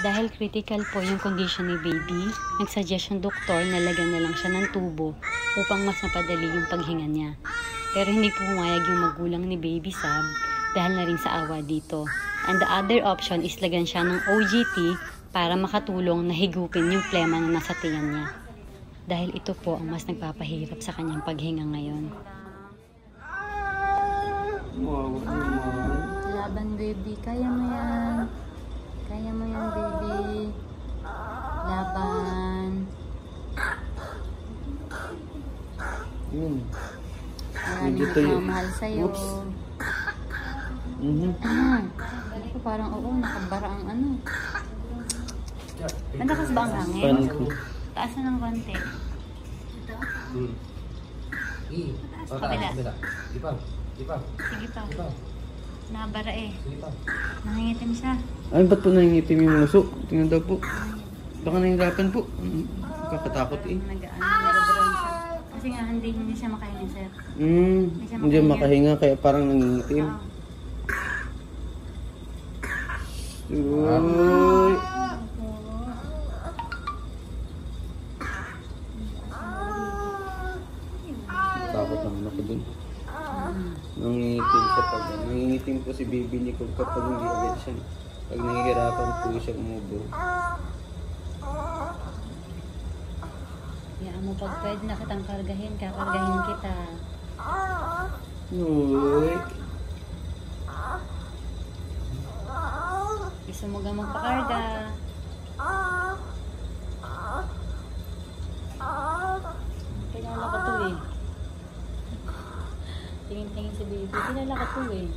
Dahil critical po yung condition ni baby, nagsuggest yung doktor na lagyan na lang siya ng tubo upang mas mapadali yung paghinga niya. Pero hindi po pumayag yung magulang ni baby Sab dahil na rin sa awa dito. And the other option is lagyan siya ng OGT para makatulong na higupin yung plema na nasa tiyan niya. Dahil ito po ang mas nagpapahirap sa kanyang paghinga ngayon. Wow, Laban baby, kaya mo yan. Kaya mo yan baby. Laban. Maraming nagmamahal sa'yo. Ako parang oo, nakabara ang ano. Nandakas ba ang hangin? Taas na ng konti. Kabila. Sige pa. Nabara eh. Nangingitim siya. Ay, ba't po nangingitim yung muso? Tingnan daw po. Baka nahihirapan po. Kakatakot eh. Kasi nga hindi siya makahinga, sir. Hindi makahinga kaya parang nangingitim. Uy. Takot naman ako dun. Nangingitim po si baby ni Cobb kapag hindi agad siya. Pag nahihirapan po siya umubo. Kaya mo pag pwede na kitang kargahin, kakargahin kita. Uy. Gusto mo gamang pakarga. Kilala ka to eh. Tingin-tingin si baby. Kilala ka to eh.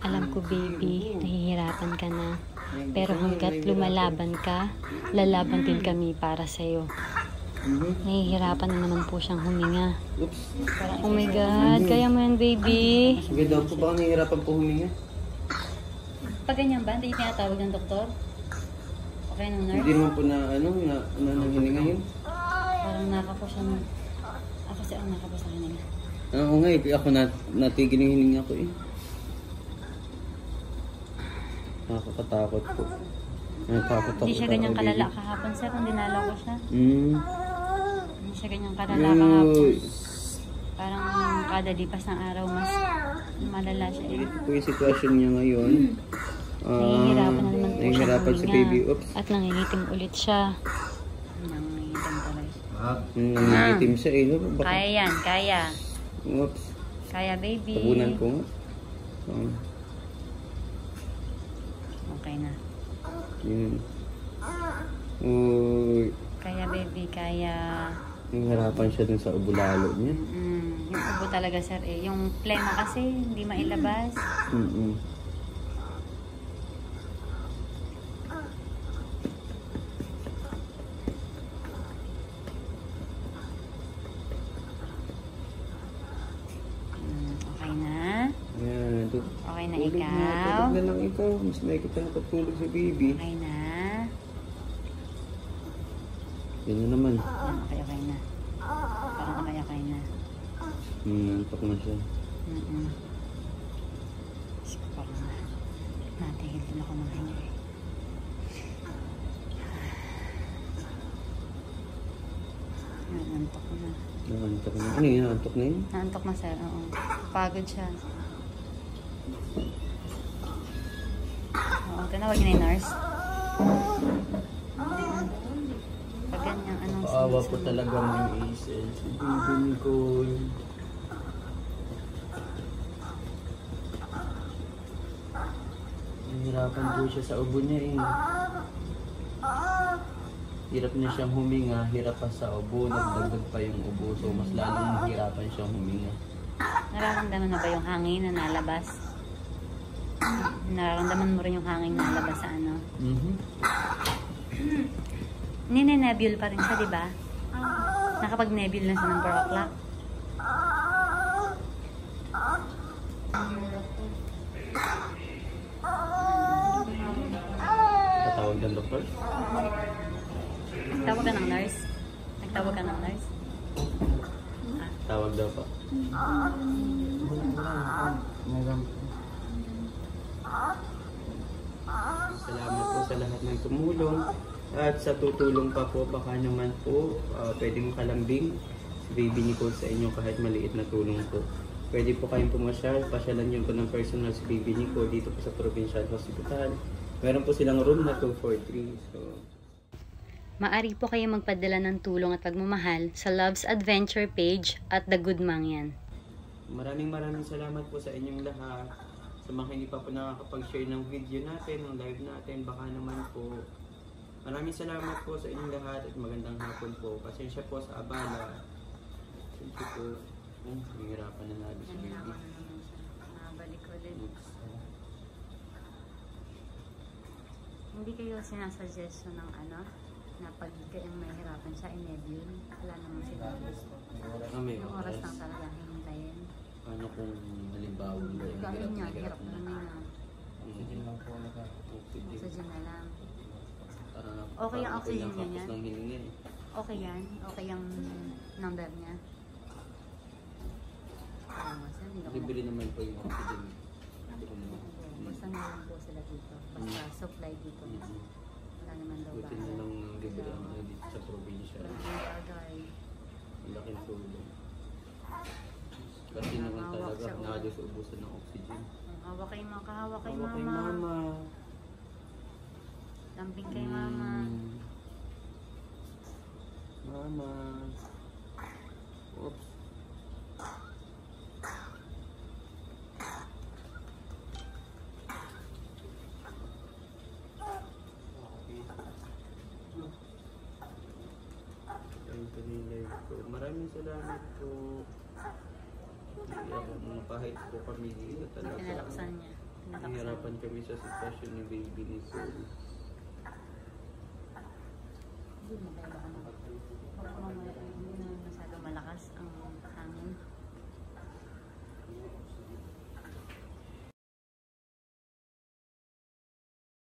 Alam ko baby, nahihirapan ka na. Pero hanggat lumalaban ka, lalaban din kami para sa'yo. Nahihirapan na naman po siyang huminga. Oops. Oh my God, kaya mo yan baby. Sige daw po, baka nahihirapan po huminga. Pag ganyan ba, hindi tinatawag ng doktor? Okay nung nurse? Hindi naman po na nanghininga yun. Parang naka po siya ng... Ako siya ang naka po sa kanila. Oo nga eh, ako natigil yung hininga ko eh. Nakakatakot po. Nakatakot ako. Hindi siya ganyang kalala kahapon sir, kung dinalaw ko siya. Hindi siya ganyang kalala kahapon. Parang kada lipas ng araw, mas malala siya eh. Ito po yung sitwasyon niya ngayon. Nahihirapan na naman po siya Nahihirapan si baby. Oops. At nangingitim ulit siya. Nangingitim tuloy. Nangingitim siya eh. Kaya yan, kaya. Oops. Kaya baby. Tabunan ko nga. Okay na. Yun. Uy. Kaya baby, kaya. Nahihirapan siya dun sa ubulalo niya. Yung ubo talaga sir eh. Yung plema kasi hindi mailabas. Okay na? Yan. Okay na Tulog ikaw? Tulog na lang ikaw. Mas naikot na nakatulog si baby. Okay na? Yan na naman. Okay na. Parang okay na. Nantok na siya. Parang natigil din ako ng hinga eh. Nantok na. Nantok na. Ano yun? Nantok na yun? Nantok na sir, oo. Pagod siya. Oo, tinawag niya yung nurse. Pag ganyan, anong Paawa po talaga may ASL. Si baby Nicole. Nahihirapan po siya sa ubo niya eh. Hirap niya siyang huminga, hirap pa sa ubo, nagdagdag pa yung ubo. So mas lalong mahirapan siyang huminga. Nararamdaman mo ba yung hangin na nalabas? Nararamdaman mo rin yung hangin na nalabas sa ano? Ninenebule pa rin siya, di ba? Nakapag-nebule na siya ng 4 o'clock. Tatawag ng doktor? Nagtawag ka ng nurse? Nagtawag ka ng nurse? Tawag daw pa. Salamat po sa lahat ng tumulong. At sa tutulong pa po, baka naman po pwedeng kalambing si Baby Nicole sa inyo kahit maliit na tulong po. Pwede po kayong pumasyal, pasyalan niyo po ng personal si Baby Nicole dito po sa Provincial Hospital. Meron po silang room na 243. So, Maari po kayo magpadala ng tulong at pagmamahal sa Love's Adventure page at The Good Mangyan. maraming salamat po sa inyong lahat. Sa mga hindi pa po nakakapag-share ng video natin, ng live natin, baka naman po. Maraming salamat po sa inyong lahat at magandang hapon po. Pasensya po sa abala. Thank you po. Hihirapan na natin si Baby. Balik ulit. Hindi kayo sinasuggest ng ano, na pag kayong mahirapan siya, i-nebule. Wala naman sila gusto. May Yung oras lang talaga hihintayin. Paano kung halimbawa ba yung Gawin niya, hirap hirap na niya. Oxygen lang po naka-oxygen. Oxygen na lang. Okay yung oxygen niya yan? Ng hininga eh. Okay yan? Okay yung number niya? Bibili naman po yung oxygen. Hindi ko naman. Basta naman po sila dito. Basta supply dito. Wala naman daw Buti na lang bibili ang ano dito sa probinsya. Ang laking tulong. Kasi naman talaga nakados ubusan ng oxygen. Hawak kay mama, kahawak kay Hawak kay mama. mama. Lambing kay mama. Mama. Oops. Maraming salamat po. Kahit po kami dito talaga. Pinalaksan niya. Nahihirapan kami sa sitwasyon ni Baby Nicole. Hindi mo kaya baka